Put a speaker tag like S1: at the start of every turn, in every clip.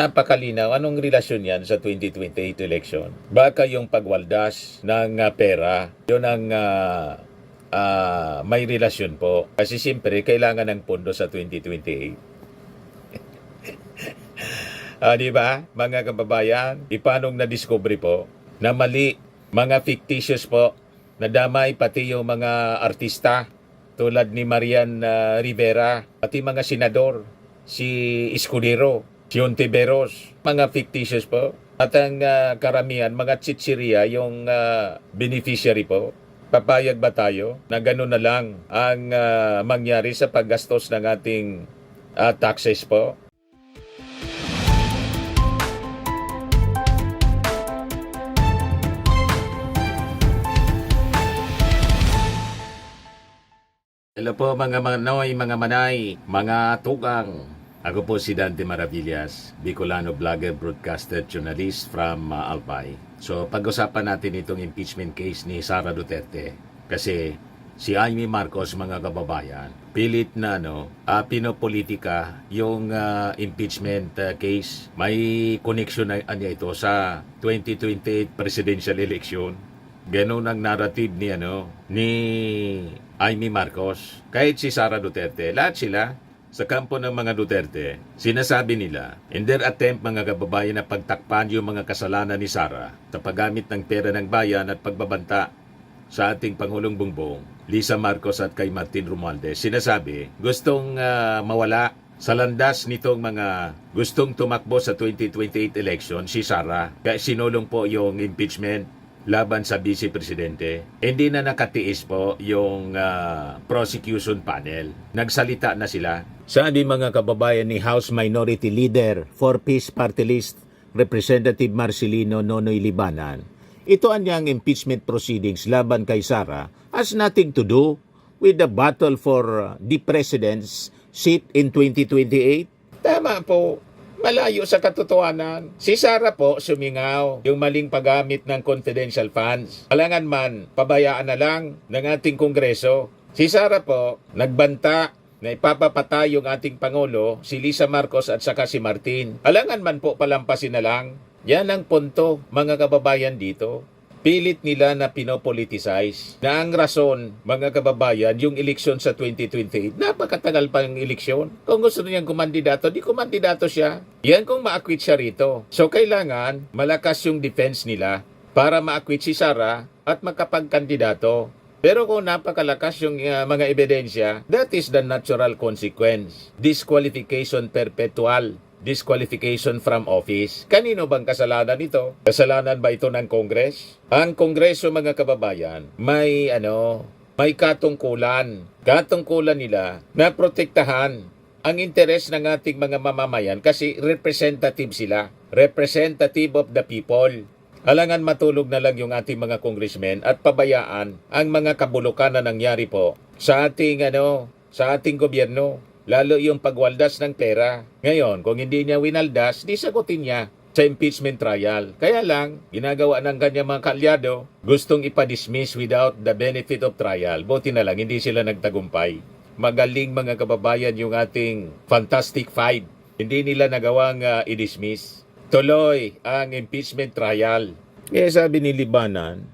S1: Napakalinaw. Anong relasyon yan sa 2028 election? Baka yung pagwaldas ng pera, yun ang may relasyon po. Kasi siyempre, kailangan ng pondo sa 2028. Di ba, mga kababayan? Ipanong na-discover po na mali, mga fictitious po, nadamay pati yung mga artista tulad ni Marian Rivera, pati mga senador, si Escudero, si Ontiveros, mga fictitious po. At ang karamihan, mga chichiria, yung beneficiary po. Papayag ba tayo na gano'n na lang ang mangyari sa paggastos ng ating taxes po? Hello po mga manoy, mga manay, mga tukang. Ako po si Dante Maravillas, Bicolano vlogger, broadcaster, journalist from Albay. So pag-usapan natin itong impeachment case ni Sara Duterte kasi si Amy Marcos, mga kababayan, pilit na pinopolitika yung impeachment case. May connection na niya ito sa 2028 presidential election. Ganun ang narrative ni Amy Marcos. Kahit si Sara Duterte, lahat sila sa kampo ng mga Duterte, sinasabi nila, in their attempt, mga kababayan, na pagtakpan yung mga kasalanan ni Sara sa paggamit ng pera ng bayan at pagbabanta sa ating Pangulong Bongbong, Lisa Marcos at kay Martin Romualdez, sinasabi, gustong mawala sa landas nitong mga gustong tumakbo sa 2028 election si Sara. Kaya sinulong po yung impeachment laban sa Vice Presidente. Hindi na nakatiis po yung prosecution panel. Nagsalita na sila. Sabi, mga kababayan, ni House Minority Leader for Peace Party List Representative Marcelino Nonoy Libanan, ito anyang impeachment proceedings laban kay Sara has nothing to do with the battle for the president's seat in 2028. Tama po. Malayo sa katotohanan. Si Sara po sumingaw yung maling paggamit ng confidential funds. Alangan man, pabayaan na lang ng ating Kongreso. Si Sara po nagbanta na ipapapatay yung ating Pangulo, si Lisa Marcos at saka si Martin. Alangan man po palampasin na lang. Yan ang punto, mga kababayan, dito. Pilit nila na pinopoliticize na ang rason, mga kababayan, yung eleksyon sa 2028. Napakatagal pa yung eleksyon. Kung gusto niyang kumandidato, di kumandidato siya. Yan kung ma-acquit siya rito. So kailangan malakas yung defense nila para ma-acquit si Sara at makapagkandidato. Pero kung napakalakas yung mga ebidensya, that is the natural consequence. Disqualification perpetual. Disqualification from office. Kanino bang kasalanan ito? Kasalanan ba ito ng Congress? Ang Kongreso, mga kababayan, may katungkulan. Katungkulan nila na protektahan ang interes ng ating mga mamamayan kasi representative sila. Representative of the people. Alangan matulog na lang yung ating mga congressmen at pabayaan ang mga kabulukan na nangyari po sa ating gobyerno. Lalo yung pagwaldas ng pera. Ngayon, kung hindi niya winaldas, di sagutin niya sa impeachment trial. Kaya lang, ginagawa ng kanyang mga kalyado, gustong ipadismiss without the benefit of trial. Buti na lang, hindi sila nagtagumpay. Magaling, mga kababayan, yung ating Fantastic Five. Hindi nila nagawang i-dismiss. Tuloy ang impeachment trial. Kaya sabi ni Libanan,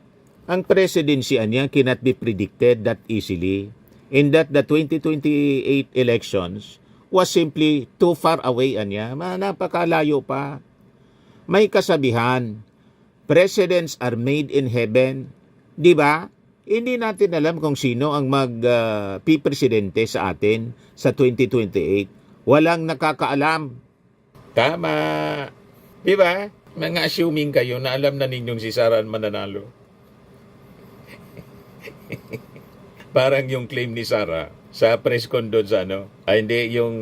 S1: ang presidency niya cannot be predicted that easily. In that the 2028 elections was simply too far away niya. Napakalayo pa. May kasabihan, presidents are made in heaven. Di ba? Hindi natin alam kung sino ang pipresidente sa atin sa 2028. Walang nakakaalam. Tama. Di ba? Mga assuming kayo na alam na ninyong si Sara ang mananalo. Parang yung claim ni Sara sa press con doon sa hindi yung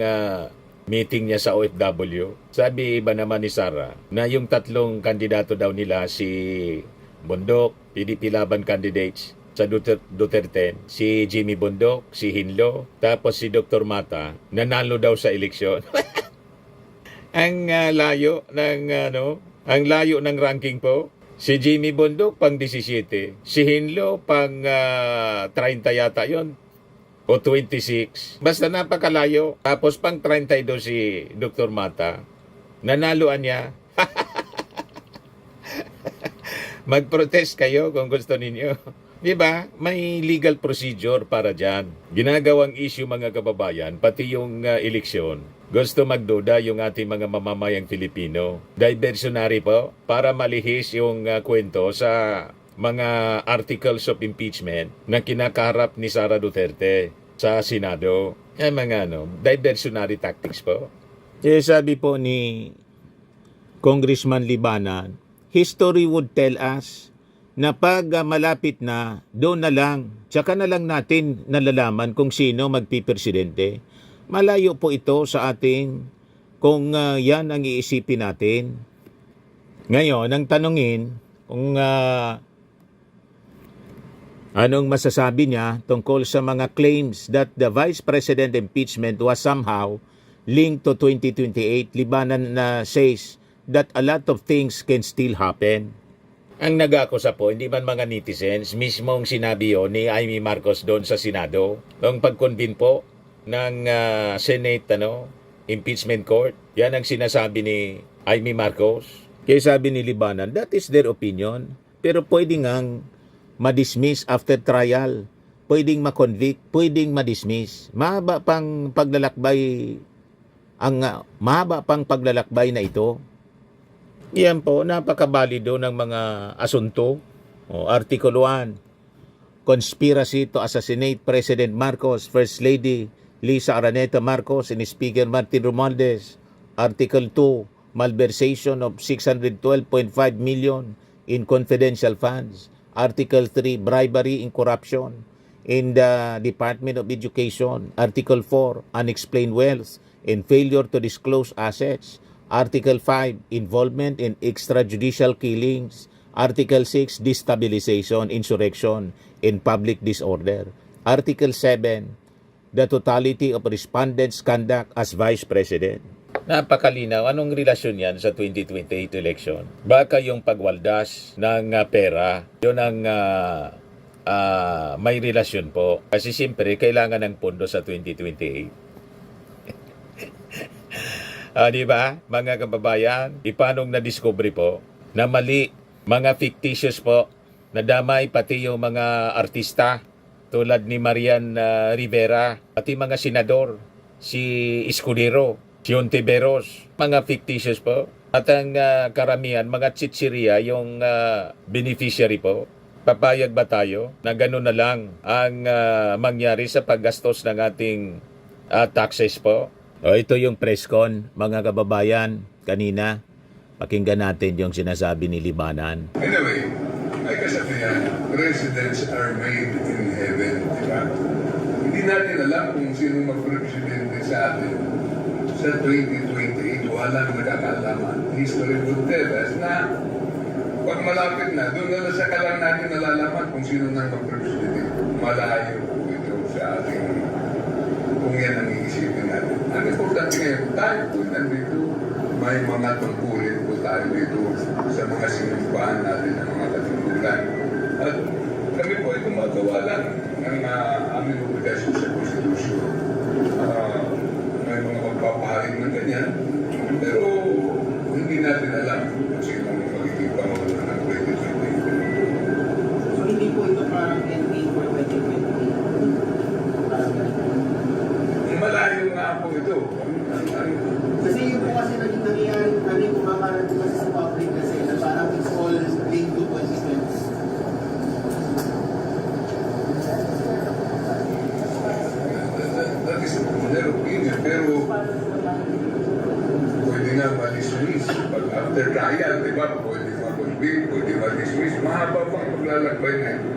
S1: meeting niya sa OFW. Sabi ba naman ni Sara na yung tatlong kandidato daw nila, si Bundok, PDP Laban candidates sa Duterte, si Jimmy Bundok, si Hinlo, tapos si Dr. Mata, nanalo daw sa eleksyon. Ang layo ng ranking po. Si Jimmy Bundok pang 17. Si Hinlo pang 30 yata yon o 26. Basta napakalayo. Tapos pang 32 si Dr. Mata. Nanaluan niya. Mag-protest kayo kung gusto ninyo. Di ba? May legal procedure para dyan. Ginagawang issue mga kababayan, pati yung eleksyon. Gusto magduda yung ating mga mamamayang Filipino. Diversionary po, para malihis yung kwento sa mga articles of impeachment na kinakaharap ni Sara Duterte sa Senado. Ay mga diversionary tactics po. Sabi po ni Congressman Libanan, history would tell us na pag malapit na, doon na lang, tsaka na lang natin nalalaman kung sino magpipresidente. Malayo po ito sa ating kung yan ang iisipin natin. Ngayon, ang tanungin kung anong masasabi niya tungkol sa mga claims that the Vice President impeachment was somehow linked to 2028, Libanan says that a lot of things can still happen. Ang nag-akusa po, hindi man mga netizens, mismong sinabi yun ni Amy Marcos doon sa Senado, ang pag-convene po ng Senate impeachment court. Yan ang sinasabi ni Amy Marcos. Kaya sabi ni Libanan, that is their opinion. Pero pwedeng ngang ma-dismiss after trial. Pwedeng ma-convict, pwedeng ma-dismiss. Mahaba pang paglalakbay na ito. Yan po, napakabalido ng mga asunto. Article 1, conspiracy to assassinate President Marcos, First Lady Lisa Araneta Marcos and Speaker Martin Romualdez. Article 2, malversation of 612.5 million in confidential funds. Article 3, bribery and corruption in the Department of Education. Article 4, unexplained wealth and failure to disclose assets. Article 5, involvement in extrajudicial killings. Article 6, destabilization, insurrection, and public disorder. Article 7, the totality of respondents' conduct as Vice President. Napakalinaw. Anong relasyon yan sa 2028 election? Baka yung pagwaldas ng pera, yun ang may relasyon po. Kasi siyempre, kailangan ng pondo sa 2028. Di ba, mga kababayan, ipanong na-discovery po na mali, mga fictitious po, nadamay pati yung mga artista tulad ni Marian Rivera, pati mga senador, si Escudero, si Ontiveros, mga fictitious po. At ang karamihan, mga chichiria yung beneficiary po. Papayag ba tayo na gano'n na lang ang mangyari sa paggastos ng ating taxes po? Ito yung press con, mga kababayan, kanina. Pakinggan natin yung sinasabi ni Libanan.
S2: Anyway, ay kasabihan, presidents are made in heaven, di ba? Hindi natin alam kung sino mag-presidente sa atin sa 2028. Walang nagkakalaman. History would tell us na pag malapit na, doon na sa kalang natin nalalaman kung sino nang mag-presidente. Malayo po ito sa ating kung yan ang iisipin natin. Ang importante ngayon, tayo po nandito, may mga tungkulin po tayo dito sa mga sinimbahan natin ng mga katungkulan. At kami po ay gumagawa lang ng aming obligasyon sa konstitusyon. May mga magpapahaling ng ganyan, pero hindi natin alam kung sino ang magiging pangulo ng 2020.
S3: So hindi po ito parang ending for 2020?
S2: Malayo nga po ito.
S3: Kasi yun po kasi naging nangyayari, naging kumakalat po kasi sa public kasi na parang it's all linked to 2020.
S2: That is their opinion, pero pwede nga ma-dismiss. Pag after trial, di ba, pwede ma-convict, pwede ma-dismiss. Mahaba pang maglalakbay na ito.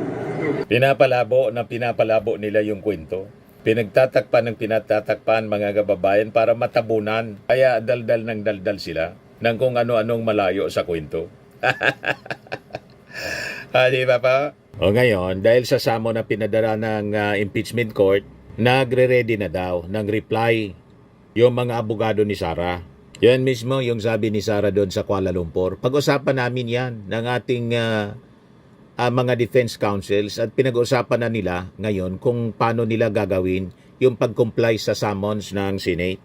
S1: Pinapalabo nila yung kwento. Pinagtatakpan ng pinatatakpan mga kababayan para matabunan. Kaya daldal ng daldal sila ng kung ano-anong malayo sa kwento. Di ba pa? O ngayon, dahil sa samo na pinadala ng impeachment court, nagre-ready na daw ng reply yung mga abogado ni Sara. Yan mismo yung sabi ni Sara doon sa Kuala Lumpur. Pag-usapan namin yan ng ating mga defense counsels at pinag-uusapan na nila ngayon kung paano nila gagawin yung pag-comply sa summons ng Senate.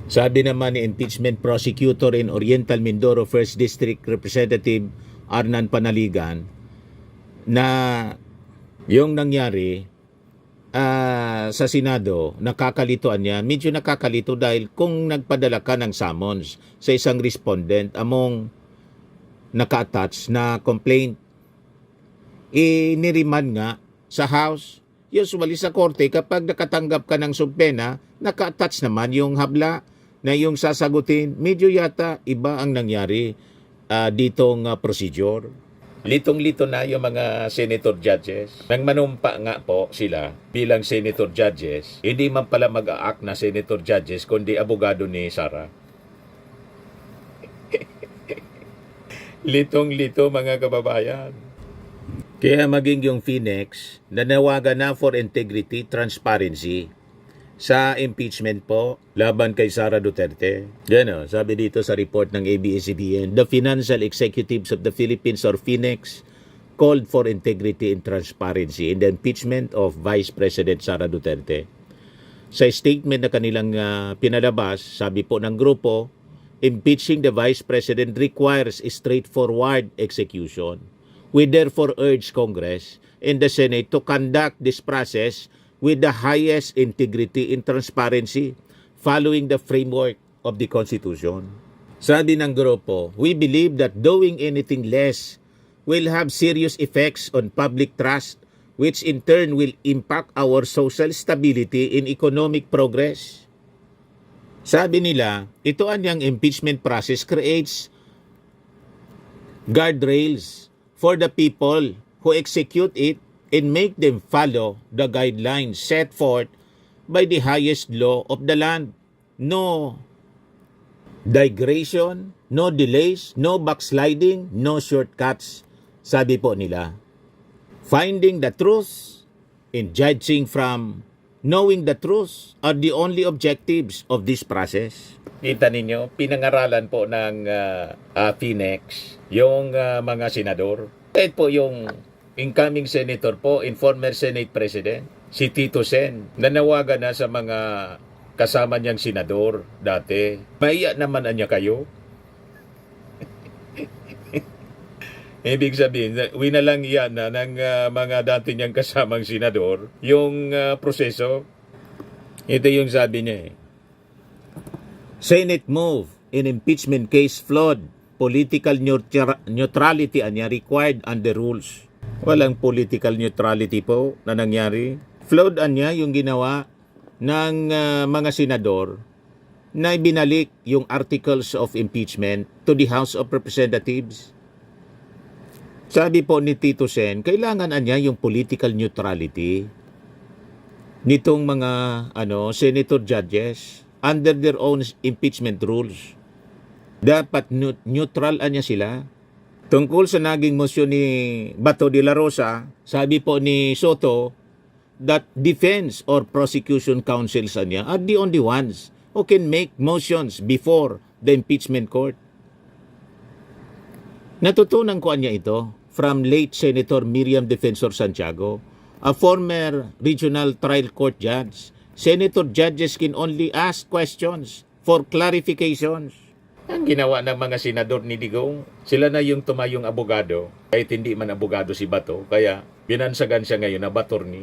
S1: Sabi naman ni impeachment prosecutor in Oriental Mindoro 1st District Representative Arnan Panaligan na yung nangyari sa Senado, nakakalituan niya, medyo nakakalito dahil kung nagpadala ka ng summons sa isang respondent among naka-attach na complaint, iniriman nga sa House. Usually sa korte, kapag nakatanggap ka ng subpena, naka-attach naman yung habla na yung sasagutin. Medyo yata iba ang nangyari ditong procedure. Litong-lito na yung mga senator judges. Nang manumpa nga po sila bilang senator judges, hindi man pala mag-a-act na senator judges, kundi abogado ni Sara. Litong-lito mga kababayan. Kaya maging yung Phoenix, nanawagan na for integrity, transparency sa impeachment po laban kay Sara Duterte. Yan o, sabi dito sa report ng ABS-CBN, the financial executives of the Philippines or Phoenix called for integrity and transparency in the impeachment of Vice President Sara Duterte. Sa statement na kanilang pinalabas, sabi po ng grupo, impeaching the Vice President requires a straightforward execution. We therefore urge Congress and the Senate to conduct this process with the highest integrity and transparency following the framework of the Constitution. Sabi ng grupo, we believe that doing anything less will have serious effects on public trust, which in turn will impact our social stability and economic progress. Sabi nila, ito ang impeachment process creates guardrails for the people who execute it and make them follow the guidelines set forth by the highest law of the land. No digression, no delays, no backsliding, no shortcuts, sabi po nila. Finding the truth and judging from knowing the truth are the only objectives of this process. Kita ninyo, pinangaralan po ng Phoenix yung mga senador. Kahit po yung incoming senator po, and former Senate President, si Tito Sen, nanawagan na sa mga kasama niyang senador dati. Maiya naman niya kayo. Ibig sabihin, winalang iyan na ng mga dati niyang kasamang senador yung proseso. Ito yung sabi niya eh. Senate move in impeachment case flawed. Political neutrality anya required under rules. Walang political neutrality po na nangyari. Flawed anya yung ginawa ng mga senador na ibinalik yung articles of impeachment to the House of Representatives. Sabi po ni Tito Sen, kailangan anya yung political neutrality nitong mga senator judges under their own impeachment rules. Dapat neutral anya sila. Tungkol sa naging motion ni Bato de la Rosa, sabi po ni Soto that defense or prosecution counsels niya are the only ones who can make motions before the impeachment court. Natutunan ko niya ito from late Senator Miriam Defensor Santiago, a former regional trial court judge. Senator judges can only ask questions for clarifications. Ang ginawa ng mga senador ni Digong, sila na yung tumayong abogado, kahit hindi man abogado si Bato, kaya binansagan siya ngayon na Batorni.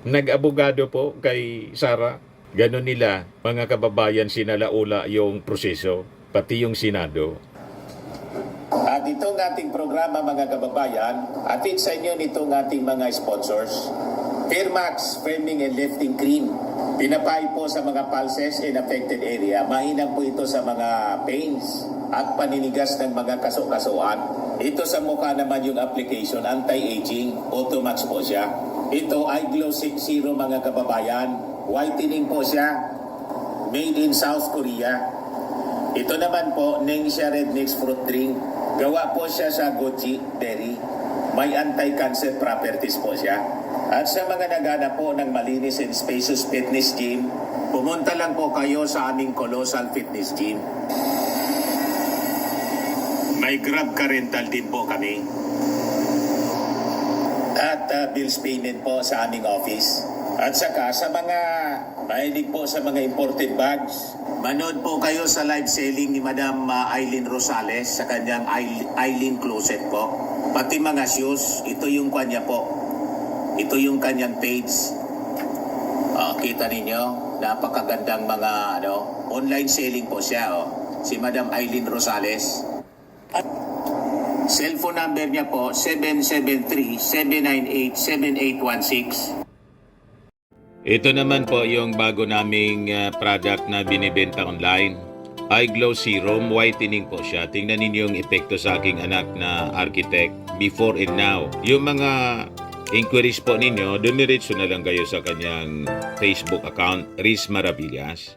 S1: Nag-abogado po kay Sara, ganon nila, mga kababayan, sinalaula yung proseso, pati yung Senado.
S4: At itong ating programa mga kababayan, atid sa inyo nitong ating mga sponsors. Fairmax, Firming and Lifting Cream. Pinapay po sa mga pulses in affected area. Mahinang po ito sa mga pains at paninigas ng mga kaso-kasuan. Ito sa mukha naman yung application, anti-aging, Automax po siya. Ito ay Glow 60 mga kababayan. Whitening po siya. Made in South Korea. Ito naman po, Ningxia Red Mix Fruit Drink. Gawa po siya sa goji berry. May anti-cancer properties po siya. At sa mga naghanap po ng malinis and spacious fitness gym, pumunta lang po kayo sa aming Colossal Fitness Gym. May Grab car rental din po kami. At bills payment po sa aming office. At saka sa mga mahilig po sa mga imported bags, manood po kayo sa live selling ni Madam Eileen Rosales sa kanyang Eileen Closet po. Pati mga shoes, ito yung kanya po. Ito yung kanyang page. Kita ninyo, napakagandang mga online selling po siya. Si Madam Eileen Rosales. At cellphone number niya po, 773-798-7816.
S1: Ito naman po yung bago naming product na binibenta online. Eye Glow Serum, whitening po siya. Tingnan ninyo yung epekto sa aking anak na architect before and now. Yung mga inquiries po ninyo, dumiretso na lang kayo sa kanyang Facebook account, Riz Maravillas.